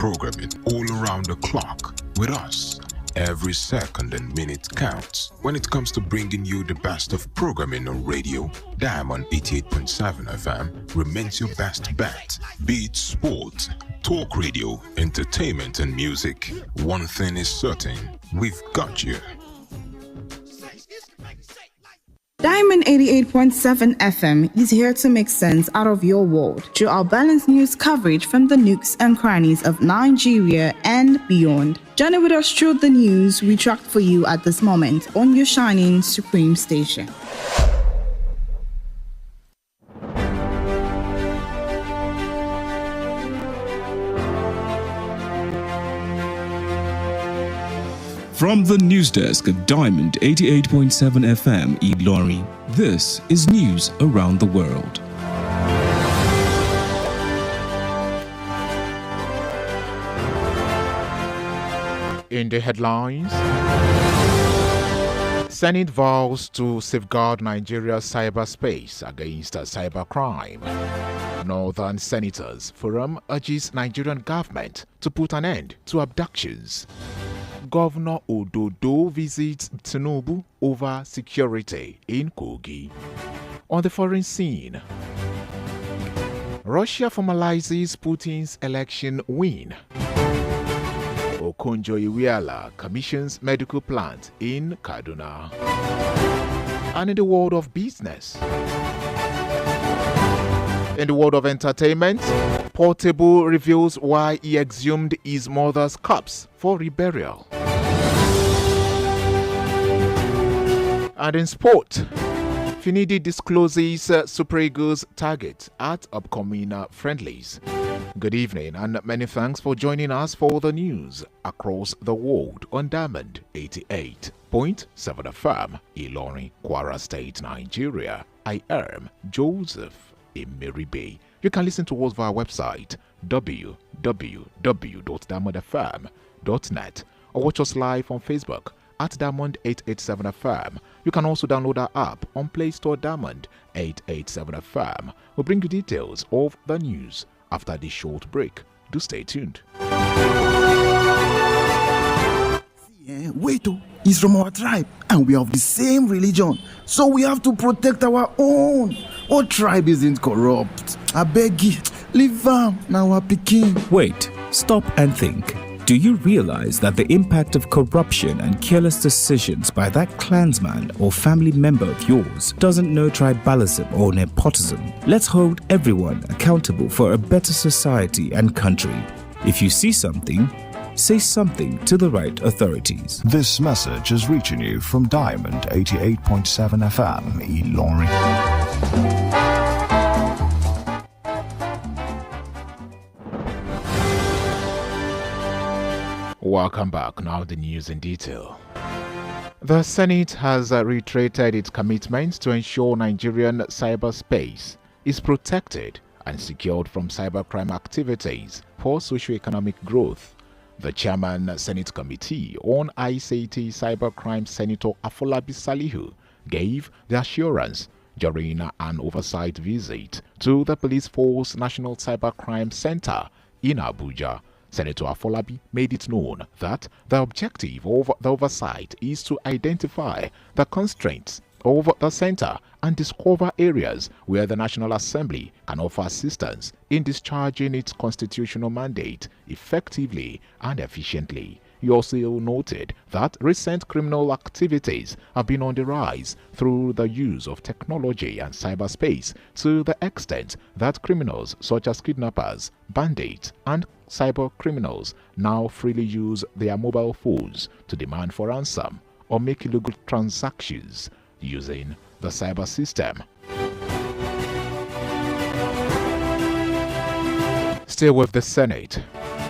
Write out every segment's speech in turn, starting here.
programming all around the clock with us. Every second and minute counts when it comes to bringing you the best of programming on radio. Diamond 88.7 FM remains your best bet. Be it sports, talk radio, entertainment and music. One thing is certain, we've got you. Diamond 88.7 FM is here to make sense out of your world through our balanced news coverage from the nooks and crannies of Nigeria and beyond. Journey with us through the news we tracked for you at this moment on your shining supreme station. From the news desk of Diamond 88.7 FM Ilorin, this is news around the world. In the headlines, Senate vows to safeguard Nigeria's cyberspace against cybercrime. Northern Senators Forum urges Nigerian government to put an end to abductions. Governor Ododo visits Tinubu over security in Kogi. On the foreign scene, Russia formalizes Putin's election win. Okonjo-Iweala commissions medical plant in Kaduna. And in the world of business, in the world of entertainment, Portable reveals why he exhumed his mother's corpse for reburial. And in sport, Finidi discloses Super Eagles' target at upcoming friendlies. Good evening and many thanks for joining us for the news across the world on Diamond 88.7 FM, Ilorin, Kwara State, Nigeria. I am Joseph Emeribe. You can listen to us via our website www.diamondfm.net or watch us live on Facebook at Diamond 887 FM. You can also download our app on Play Store Diamond 887 FM. We'll bring you details of the news after this short break. Do stay tuned. Wait, he's from our tribe and we have the same religion, so we have to protect our own. Our tribe isn't corrupt. I beg you, leave am now our Peking. Wait, stop and think. Do you realize that the impact of corruption and careless decisions by that clansman or family member of yours doesn't know tribalism or nepotism? Let's hold everyone accountable for a better society and country. If you see something, say something to the right authorities. This message is reaching you from Diamond 88.7 FM, Ilorin. Welcome back. Now the news in detail. The Senate has reiterated its commitment to ensure Nigerian cyberspace is protected and secured from cybercrime activities for socio-economic growth. The chairman Senate Committee on ICT Cybercrime, Senator Afolabi Salihu, gave the assurance during an oversight visit to the Police Force National Cybercrime Center in Abuja. Senator Afolabi made it known that the objective of the oversight is to identify the constraints of the center and discover areas where the National Assembly can offer assistance in discharging its constitutional mandate effectively and efficiently. He also noted that recent criminal activities have been on the rise through the use of technology and cyberspace to the extent that criminals such as kidnappers, bandits, and cyber criminals now freely use their mobile phones to demand for ransom or make illegal transactions using the cyber system. Still with the Senate,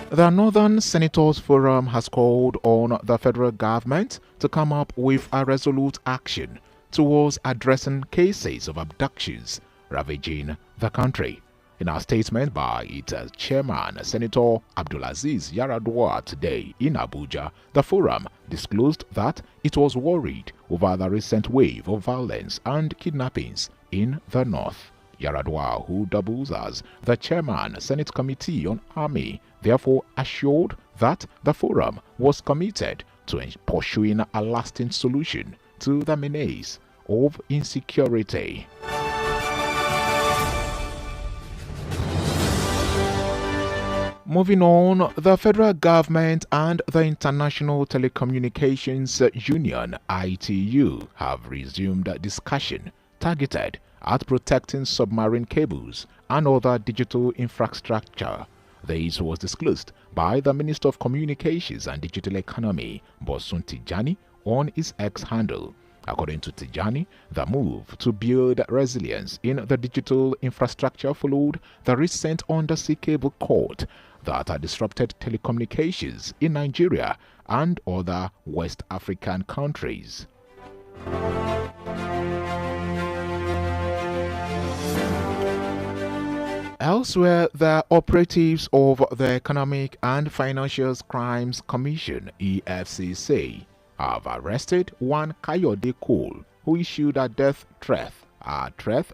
the Northern Senators Forum has called on the federal government to come up with a resolute action towards addressing cases of abductions ravaging the country. In a statement by its chairman, Senator Abdulaziz Yaradua, today in Abuja, the forum disclosed that it was worried over the recent wave of violence and kidnappings in the north. Yaradua, who doubles as the chairman, Senate Committee on Army, therefore assured that the forum was committed to pursuing a lasting solution to the menace of insecurity. Moving on, the federal government and the International Telecommunications Union (ITU) have resumed a discussion targeted at protecting submarine cables and other digital infrastructure. This was disclosed by the Minister of Communications and Digital Economy, Bosun Tijani, on his X handle. According to Tijani, the move to build resilience in the digital infrastructure followed the recent undersea cable cord that had disrupted telecommunications in Nigeria and other West African countries. Elsewhere, the operatives of the Economic and Financial Crimes Commission (EFCC) have arrested one Kayode Cole, who issued a death threat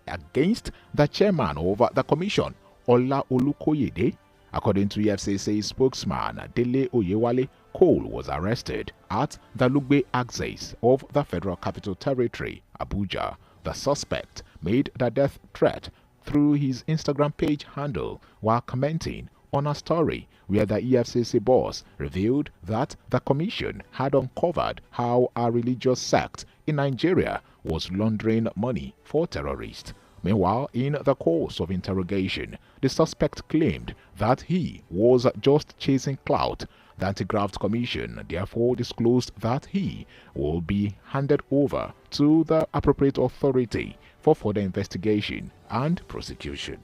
against the chairman of the commission, Ola Olukoyede. According to EFCC spokesman Dele Oyewale, Cole was arrested at the Lugbe axis of the Federal Capital Territory, Abuja. The suspect made the death threat through his Instagram page handle while commenting on a story where the EFCC boss revealed that the commission had uncovered how a religious sect in Nigeria was laundering money for terrorists. Meanwhile, in the course of interrogation, the suspect claimed that he was just chasing clout. The Anti-Graft Commission therefore disclosed that he will be handed over to the appropriate authority for further investigation and prosecution.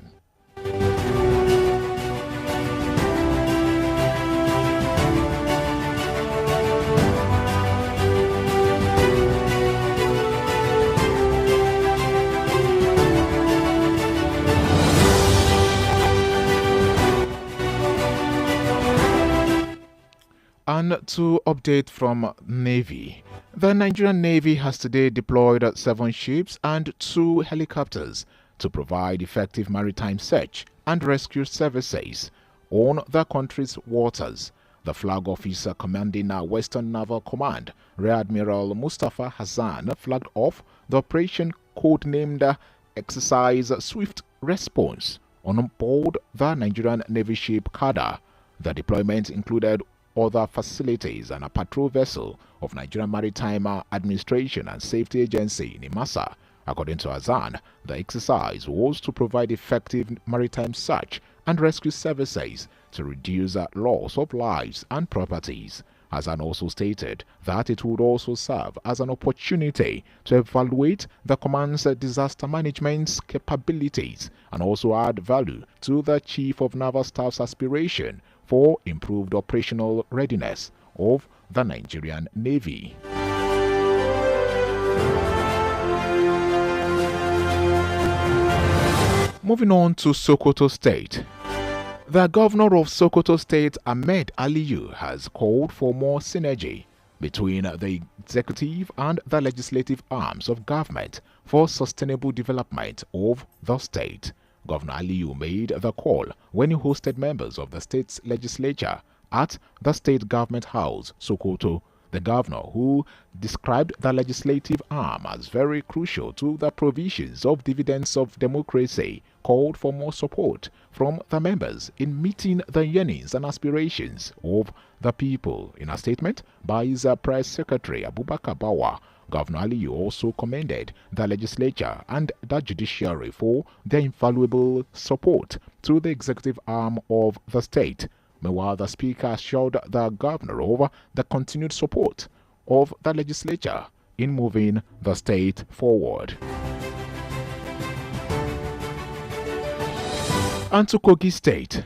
And to update from Navy. The Nigerian Navy has today deployed 7 ships and 2 helicopters to provide effective maritime search and rescue services on the country's waters. The flag officer commanding Western Naval Command, Rear Admiral Mustafa Hassan, flagged off the operation codenamed Exercise Swift Response on board the Nigerian Navy ship Kada. The deployment included other facilities and a patrol vessel of Nigerian Maritime Administration and Safety Agency in Imasa. According to Azan, the exercise was to provide effective maritime search and rescue services to reduce loss of lives and properties. Azan also stated that it would also serve as an opportunity to evaluate the command's disaster management capabilities and also add value to the Chief of Naval Staff's aspiration for improved operational readiness of the Nigerian Navy. Moving on to Sokoto State. The governor of Sokoto State, Ahmed Aliyu, has called for more synergy between the executive and the legislative arms of government for sustainable development of the state. Governor Aliyu made the call when he hosted members of the state's legislature at the State Government House, Sokoto. The governor, who described the legislative arm as very crucial to the provisions of dividends of democracy, called for more support from the members in meeting the yearnings and aspirations of the people. In a statement by his press secretary, Abubakar Bawa, Governor Aliyu also commended the legislature and the judiciary for their invaluable support to the executive arm of the state. Meanwhile, the speaker assured the governor of the continued support of the legislature in moving the state forward. And to Kogi State.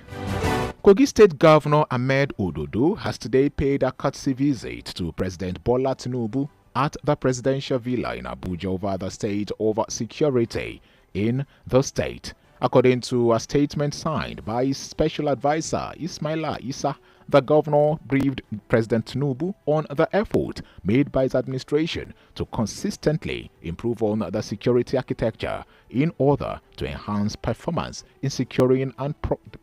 Kogi State Governor Ahmed Ododo has today paid a courtesy visit to President Bola Tinubu at the presidential villa in Abuja over the state of security in the state. According to a statement signed by his special advisor Ismaila Issa, the governor briefed President Tinubu on the effort made by his administration to consistently improve on the security architecture in order to enhance performance in securing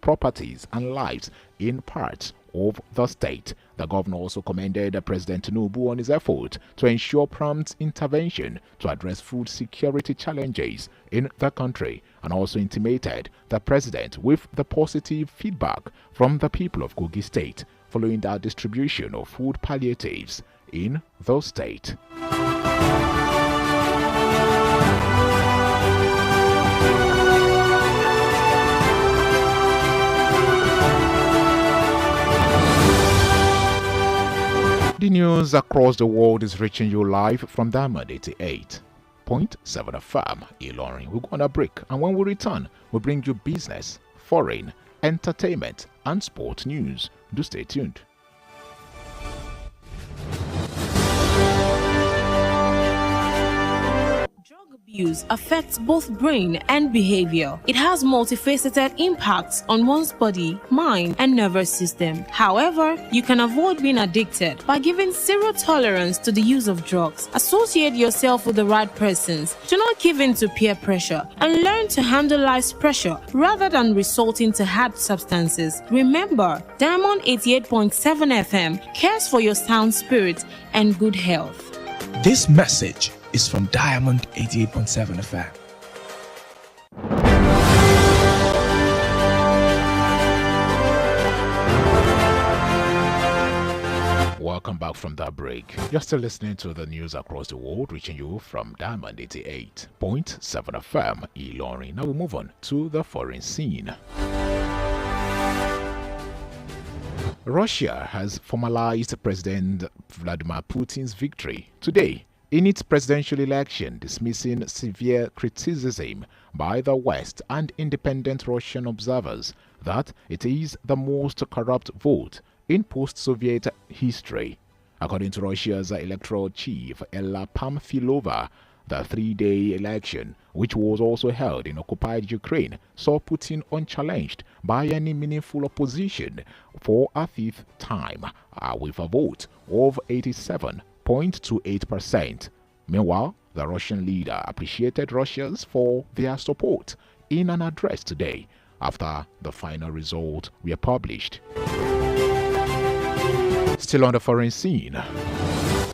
properties and lives in parts of the state. The governor also commended President Tinubu on his effort to ensure prompt intervention to address food security challenges in the country, and also intimated the president with the positive feedback from the people of Kogi State following the distribution of food palliatives in the state. The news across the world is reaching you live from Diamond 88.7 FM, Ilorin. We're going to break, and when we return, we'll bring you business, foreign, entertainment, and sport news. Do stay tuned. Abuse affects both brain and behavior. It has multifaceted impacts on one's body, mind, and nervous system. However, you can avoid being addicted by giving zero tolerance to the use of drugs. Associate yourself with the right persons. Do not give in to peer pressure and learn to handle life's pressure rather than resorting to hard substances. Remember, Diamond 88.7 FM cares for your sound spirit and good health. This message is from Diamond 88.7 FM. Welcome back from that break. You're still listening to the news across the world, reaching you from Diamond 88.7 FM, Ilorin. Now we move on to the foreign scene. Russia has formalized President Vladimir Putin's victory today in its presidential election, dismissing severe criticism by the West and independent Russian observers that it is the most corrupt vote in post-Soviet history. According to Russia's electoral chief, Ella Pamfilova, the three-day election, which was also held in occupied Ukraine, saw Putin unchallenged by any meaningful opposition for a fifth time, with a vote of 87.28%. Meanwhile, the Russian leader appreciated Russians for their support in an address today after the final results were published. Still on the foreign scene,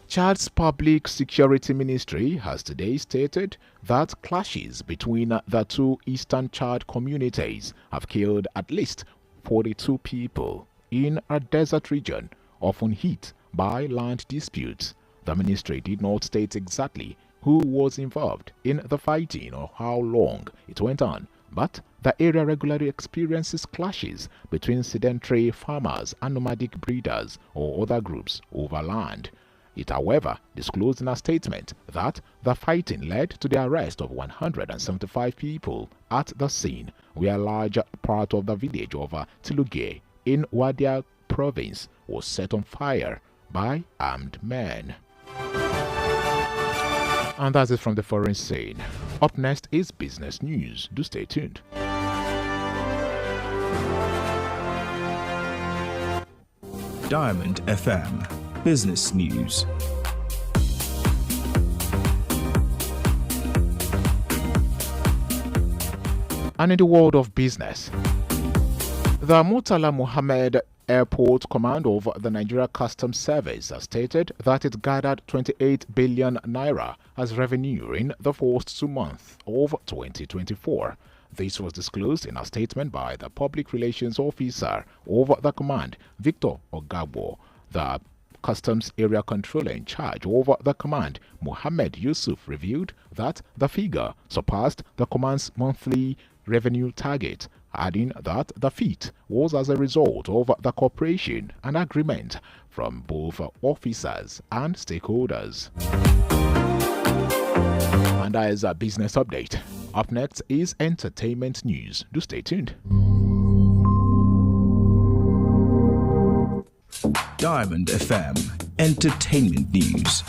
Chad's Public Security Ministry has today stated that clashes between the two eastern Chad communities have killed at least 42 people in a desert region often hit by land disputes. The ministry did not state exactly who was involved in the fighting or how long it went on, but the area regularly experiences clashes between sedentary farmers and nomadic breeders or other groups over land. It, however, disclosed in a statement that the fighting led to the arrest of 175 people at the scene, where a large part of the village of Tiluge in Wadia province was set on fire by armed men. And that's it from the foreign scene. Up next is business news. Do stay tuned. Diamond FM Business News. And in the world of business, the Murtala Mohammed Airport Command of the Nigeria Customs Service has stated that it gathered 28 billion naira as revenue in the first 2 months of 2024. This was disclosed in a statement by the Public Relations Officer of the command, Victor Ogabo. The Customs Area Controller in charge of the command, Mohammed Yusuf, revealed that the figure surpassed the command's monthly revenue target, adding that the feat was as a result of the cooperation and agreement from both officers and stakeholders. And that is a business update. Up next is entertainment news. Do stay tuned. Diamond FM Entertainment News.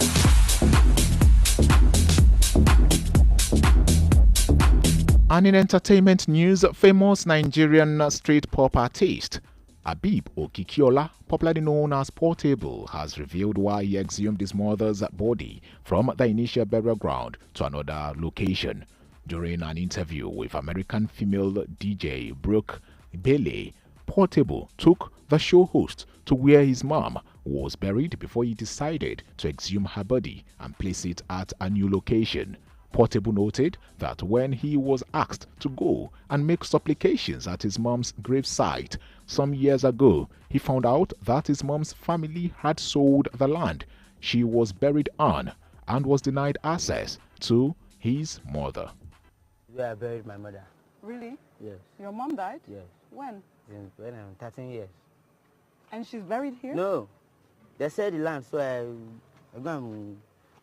And in entertainment news, famous Nigerian street pop artist Habib Okikiola, popularly known as Portable, has revealed why he exhumed his mother's body from the initial burial ground to another location. During an interview with American female DJ Brooke Bailey, Portable took the show host to where his mom was buried before he decided to exhume her body and place it at a new location. Portable noted that when he was asked to go and make supplications at his mom's gravesite some years ago, he found out that his mom's family had sold the land she was buried on and was denied access to his mother. Where I buried my mother. Really? Yes. Your mom died? Yes. When? Since when I'm 13 years. And she's buried here? No. They said the land, so I go and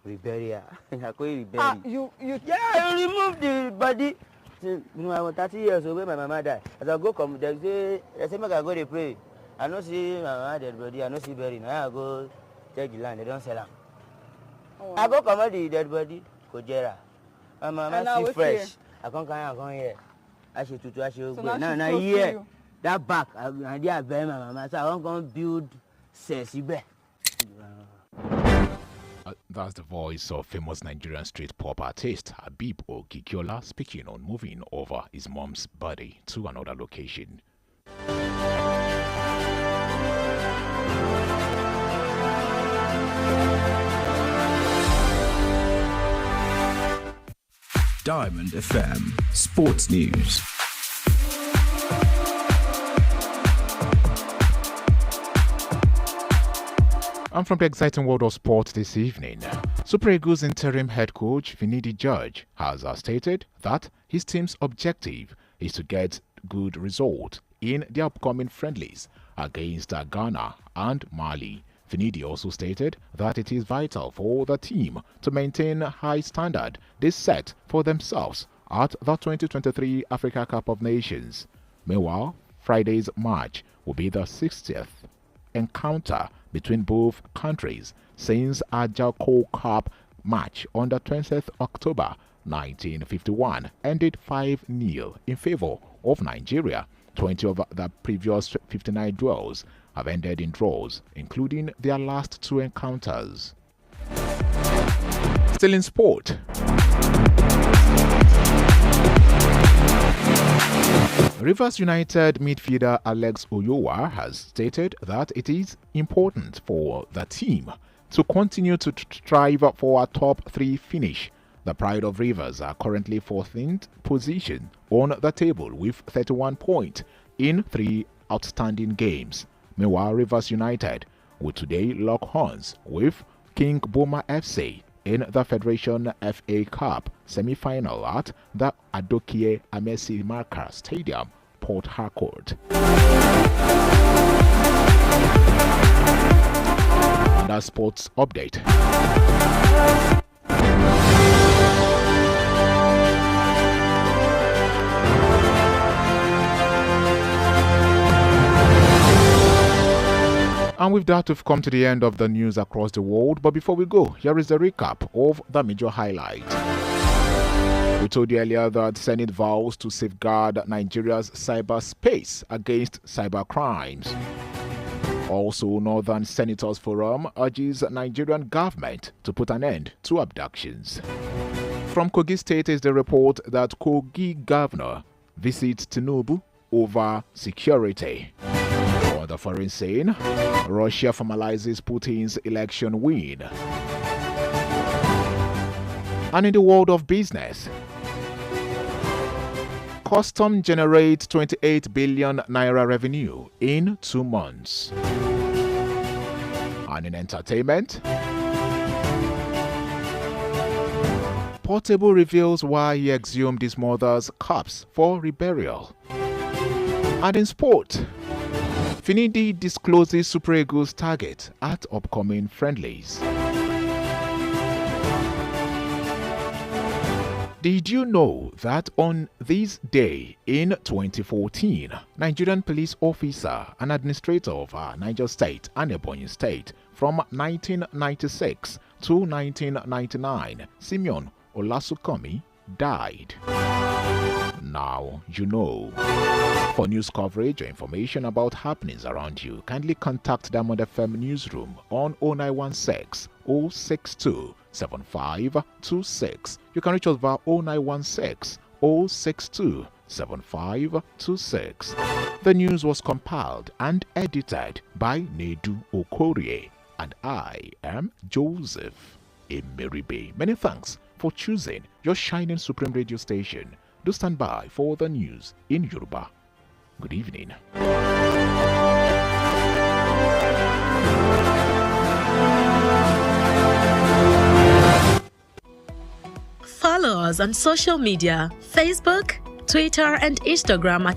rebury her. I go rebury. You Yeah, I removed the body. Since, I was 30 years old when my mama died. As I go come, they say make I go to pray. I don't see my mama dead body, I don't see bury. Now I go take the land, they don't sell them. Oh, I go come out the dead body, Kojera. My mama see fresh. Here. I come here. I should tutu, I should go. Now here, that back, I bury my mama. So I want to build Sesibe. That's the voice of famous Nigerian street pop artist Habib Okikiola speaking on moving over his mom's body to another location. Diamond FM Sports News. And from the exciting world of sport this evening, Super Eagles interim head coach Finidi George has stated that his team's objective is to get good results in the upcoming friendlies against Ghana and Mali. Finidi also stated that it is vital for the team to maintain a high standard they set for themselves at the 2023 Africa Cup of Nations. Meanwhile, Friday's match will be the 60th encounter between both countries since a Joko Cup match on the 20th October 1951 ended 5-0 in favor of Nigeria. 20 of the previous 59 duels have ended in draws, including their last two encounters. Still in sport. Rivers United midfielder Alex Oyowa has stated that it is important for the team to continue to strive for a top 3 finish. The Pride of Rivers are currently 14th position on the table with 31 points in 3 outstanding games. Meanwhile, Rivers United will today lock horns with King Boma FC in the Federation FA Cup semi-final at the Adokie Amesi Marker Stadium, Port Harcourt. And a sports update. And with that, we've come to the end of the news across the world. But before we go, here is the recap of the major highlight. We told you earlier that Senate vows to safeguard Nigeria's cyberspace against cyber crimes. Also, Northern Senators Forum urges Nigerian government to put an end to abductions. From Kogi State is the report that Kogi governor visits Tinubu over security. On the foreign scene, Russia formalizes Putin's election win. And in the world of business, Custom generates 28 billion naira revenue in 2 months. And in entertainment, Portable reveals why he exhumed his mother's corpse for reburial. And in sport, Finidi discloses Super Eagles' target at upcoming friendlies. Did you know that on this day in 2014, Nigerian police officer and administrator of Niger State and Ebonyi State from 1996 to 1999, Simeon Olasukomi, died? Now you know. For news coverage or information about happenings around you, kindly contact Diamond FM Newsroom on 0916 062 7526. You can reach us via 0916 062 7526. The news was compiled and edited by Nedu Okorie, and I am Joseph Emeribe. Many thanks for choosing your shining supreme radio station. Do stand by for the news in Yoruba. Good evening. Follow us on social media: Facebook, Twitter, and Instagram at